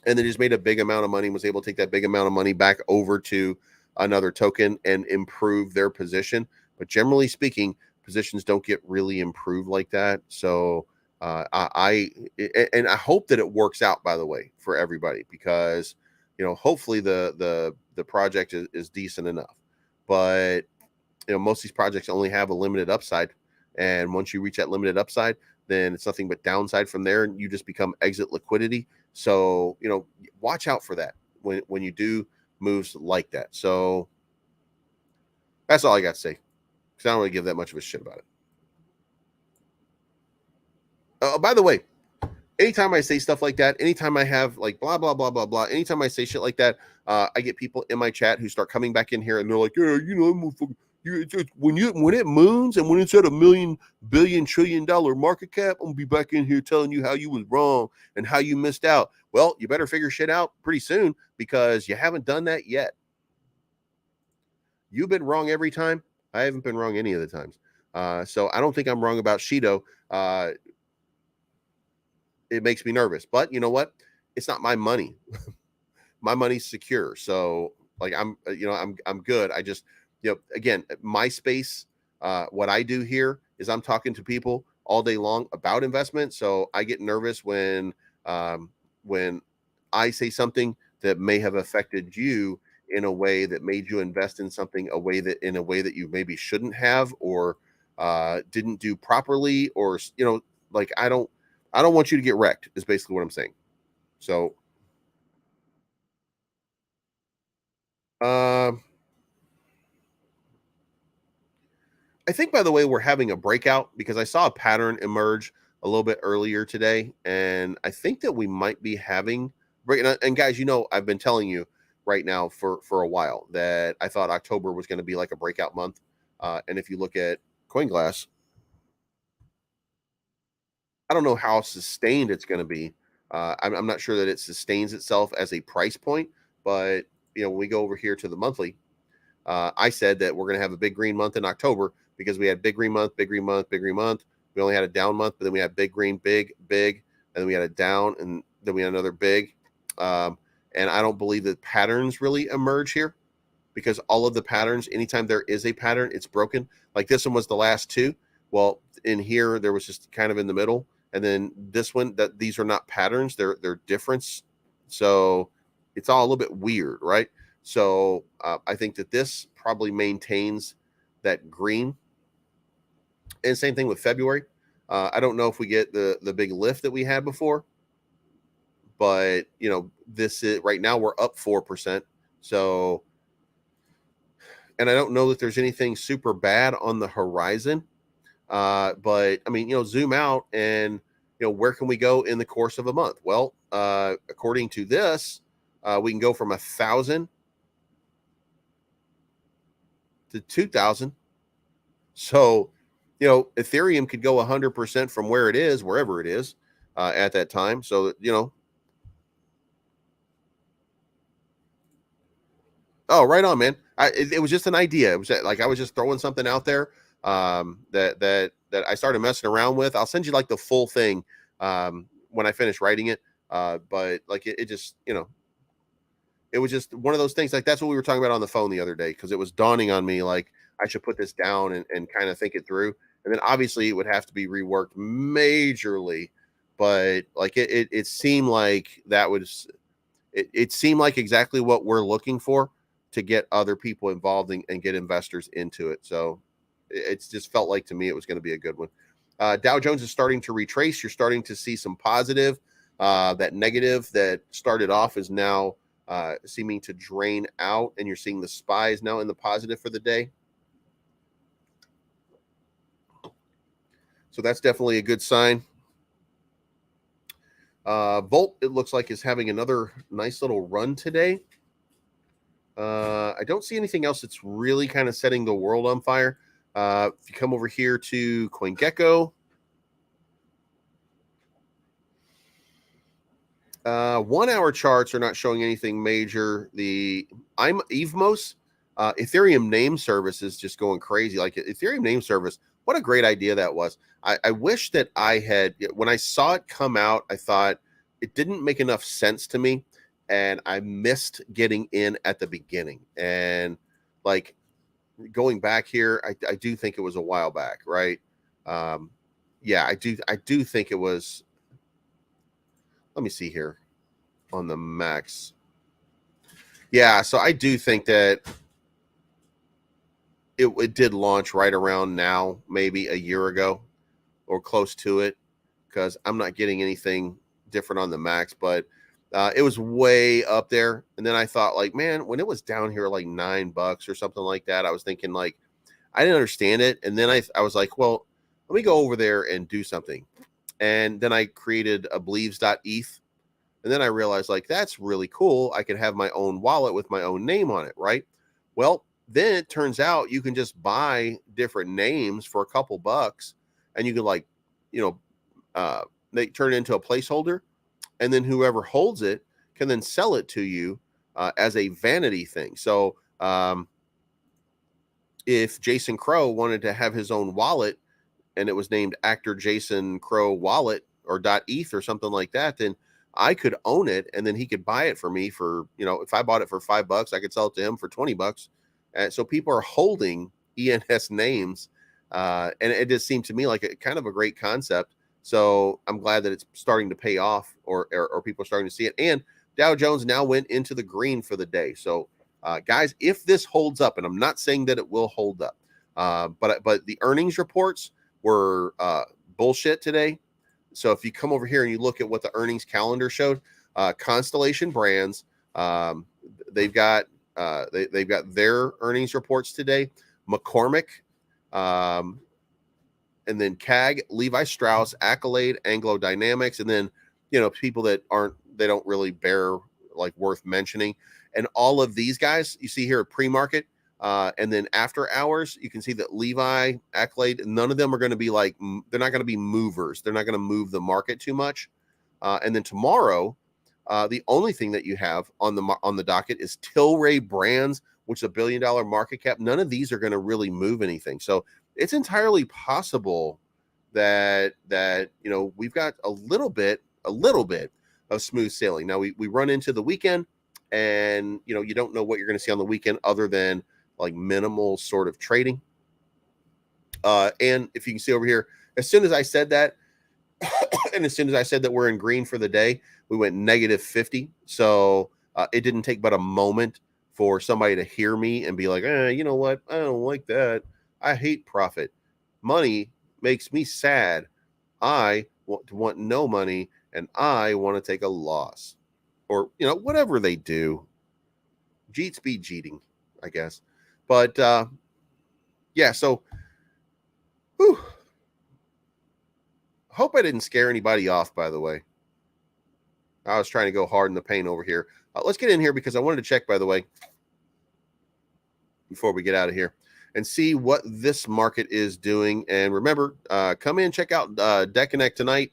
and they just made a big amount of money and was able to take that big amount of money back over to another token and improve their position. But generally speaking, positions don't get really improved like that. So I hope that it works out, by the way, for everybody, because hopefully the project is decent enough. But most of these projects only have a limited upside, and once you reach that limited upside, then it's nothing but downside from there, and you just become exit liquidity. So watch out for that when you do moves like that. So that's all I got to say, because I don't really give that much of a shit about it. By the way, anytime I say stuff like that, anytime I have like blah, blah, blah, blah, blah, anytime I say shit like that, I get people in my chat who start coming back in here and they're like, yeah, when it moons and when it's at $1 million, billion, $1 trillion market cap, I'm gonna be back in here telling you how you was wrong and how you missed out. Well, you better figure shit out pretty soon, because you haven't done that yet. You've been wrong every time. I haven't been wrong any of the times. So I don't think I'm wrong about Shido. It makes me nervous, but you know what? It's not my money. My money's secure. So like I'm good. I just, again, my space, what I do here is I'm talking to people all day long about investment. So I get nervous when I say something that may have affected you in a way that made you invest in something in a way that you maybe shouldn't have, or didn't do properly, or like I don't want you to get wrecked is basically what I'm saying. So um I think, by the way, we're having a breakout because I saw a pattern emerge a little bit earlier today, and I think that we might be having break. And guys, I've been telling you right now for a while that I thought October was going to be like a breakout month. And if you look at CoinGlass, I don't know how sustained it's going to be. I'm not sure that it sustains itself as a price point, but when we go over here to the monthly, I said that we're going to have a big green month in October because we had big green month, big green month, big green month. We only had a down month, but then we had big green, big, big, and then we had a down, and then we had another big. And I don't believe that patterns really emerge here, because all of the patterns, anytime there is a pattern, it's broken. Like this one was the last two. Well, in here there was just kind of in the middle, and then this one, that these are not patterns; they're difference. So it's all a little bit weird, right? So I think that this probably maintains that green. And same thing with February. I don't know if we get the big lift that we had before, but this is right now we're up 4%. So, and I don't know that there's anything super bad on the horizon. But I mean, zoom out and where can we go in the course of a month? Well, according to this, we can go from 1,000 to 2,000. So, Ethereum could go 100% from where it is, wherever it is, at that time. So, oh, right on, man. It was just an idea. It was like I was just throwing something out there that I started messing around with. I'll send you like the full thing when I finish writing it. But like it just, it was just one of those things. Like that's what we were talking about on the phone the other day, because it was dawning on me like I should put this down and kind of think it through. And then obviously it would have to be reworked majorly, but like it seemed like it seemed like exactly what we're looking for to get other people involved and get investors into it. So it's just felt like to me it was going to be a good one. Dow Jones is starting to retrace. You're starting to see some positive. That negative that started off is now seeming to drain out, and you're seeing the SPY is now in the positive for the day. So that's definitely a good sign. Volt, it looks like, is having another nice little run today. I don't see anything else that's really kind of setting the world on fire. If you come over here to CoinGecko, 1 hour charts are not showing anything major. I'm Evmos, Ethereum name service is just going crazy. Like Ethereum name service, what a great idea that was. I wish that I had, when I saw it come out, I thought it didn't make enough sense to me, and I missed getting in at the beginning. And like going back here, I do think it was a while back, right? Yeah, I do think it was. Let me see here on the max. Yeah, so I do think that it did launch right around now, maybe a year ago or close to it, because I'm not getting anything different on the max, but it was way up there. And then I thought, like, man, when it was down here like $9 or something like that, I was thinking like I didn't understand it. And then I was like, well, let me go over there and do something. And then I created a believes.eth. And then I realized, like, that's really cool. I can have my own wallet with my own name on it, right? Well, then it turns out you can just buy different names for a couple bucks, and you can like, they turn it into a placeholder, and then whoever holds it can then sell it to you as a vanity thing. So if Jason Crow wanted to have his own wallet and it was named Actor Jason Crow Wallet or .eth or something like that, then I could own it, and then he could buy it for me for, if I bought it for $5, I could sell it to him for $20. So people are holding ENS names And it just seemed to me like a kind of a great concept. So I'm glad that it's starting to pay off, or people are starting to see it. And Dow Jones now went into the green for the day. So guys, if this holds up, and I'm not saying that it will hold up, but the earnings reports were bullshit today. So if you come over here and you look at what the earnings calendar showed, Constellation Brands, they've got their earnings reports today. McCormick, and then CAG, Levi Strauss, Accolade, Anglo Dynamics, and then people that they don't really bear like worth mentioning. And all of these guys you see here at pre-market, and then after hours, you can see that Levi, Accolade, none of them are going to be they're not going to be movers. They're not going to move the market too much. And then tomorrow, the only thing that you have on the docket is Tilray Brands, which is $1 billion market cap. None of these are going to really move anything. So it's entirely possible that we've got a little bit of smooth sailing. Now we run into the weekend, and you don't know what you're going to see on the weekend other than like minimal sort of trading. And if you can see over here, as soon as I said that, and as soon as I said that we're in green for the day, we went -50. So it didn't take but a moment for somebody to hear me and be like, you know what? I don't like that. I hate profit. Money makes me sad. I want no money, and I want to take a loss, or whatever they do. Jeets be jeeting, I guess. But yeah, so whew. Hope I didn't scare anybody off, by the way. I was trying to go hard in the paint over here. Let's get in here because I wanted to check, by the way, before we get out of here, and see what this market is doing. And remember, come in, check out Deck Connect tonight.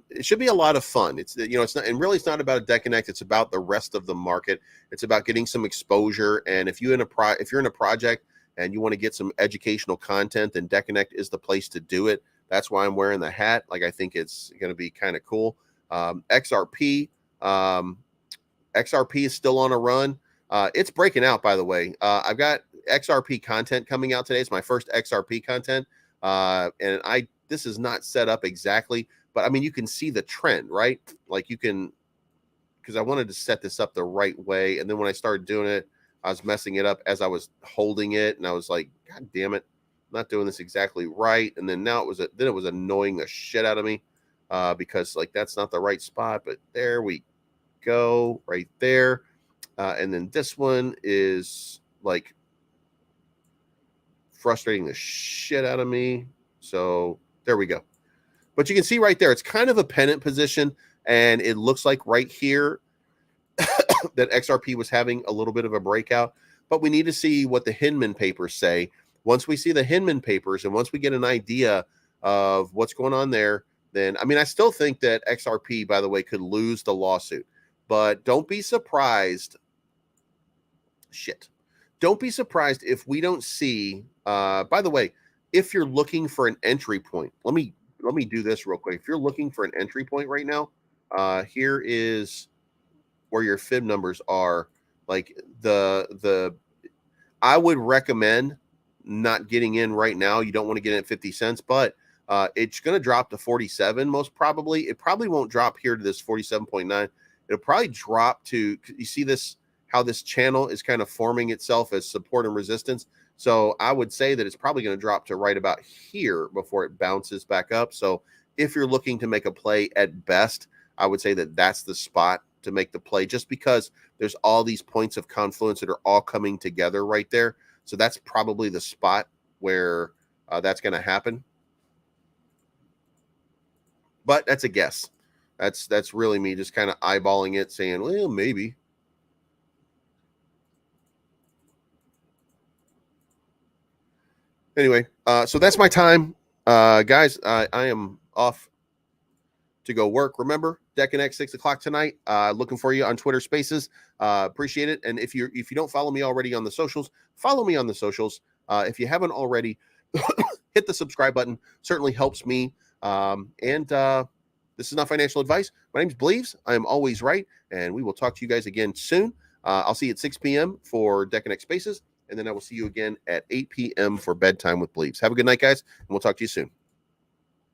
It should be a lot of fun. It's it's not, and really it's not about Deck Connect. It's about the rest of the market. It's about getting some exposure. And if you're in a project and you want to get some educational content, then Deck Connect is the place to do it. That's why I'm wearing the hat. Like, I think it's going to be kind of cool. XRP is still on a run. It's breaking out, by the way. I've got XRP content coming out today. It's my first XRP content. And this is not set up exactly, but I mean, you can see the trend, right? Like because I wanted to set this up the right way. And then when I started doing it, I was messing it up as I was holding it. And I was like, God damn it, I'm not doing this exactly right. And then now it was annoying the shit out of me because like, that's not the right spot, but there we go right there. And then this one is like frustrating the shit out of me. So there we go. But you can see right there, it's kind of a pennant position. And it looks like right here that XRP was having a little bit of a breakout. But we need to see what the Hinman papers say. Once we see the Hinman papers and once we get an idea of what's going on there, then, I mean, I still think that XRP, by the way, could lose the lawsuit. But don't be surprised. Don't be surprised if we don't see, by the way, if you're looking for an entry point, let me do this real quick. If you're looking for an entry point right now, here is where your fib numbers are. Like I would recommend not getting in right now. You don't want to get in at 50 cents, but it's going to drop to 47 most probably. It probably won't drop here to this 47.9. It'll probably drop to, you see this, how this channel is kind of forming itself as support and resistance. So I would say that it's probably going to drop to right about here before it bounces back up. So if you're looking to make a play at best, I would say that that's the spot to make the play, just because there's all these points of confluence that are all coming together right there. So that's probably the spot where that's going to happen. But that's a guess. That's really me just kind of eyeballing it, saying, well, maybe. Anyway, so that's my time. Guys, I am off to go work. Remember, Deck Connect 6 o'clock tonight. Looking for you on Twitter Spaces. Appreciate it. And if you don't follow me already on the socials, follow me on the socials. If you haven't already, hit the subscribe button. Certainly helps me. This is not financial advice. My name's Bleaves. I am always right. And we will talk to you guys again soon. I'll see you at 6 p.m. for Deck Connect Spaces. And then I will see you again at 8 p.m. for bedtime with Bleeps. Have a good night, guys, and we'll talk to you soon.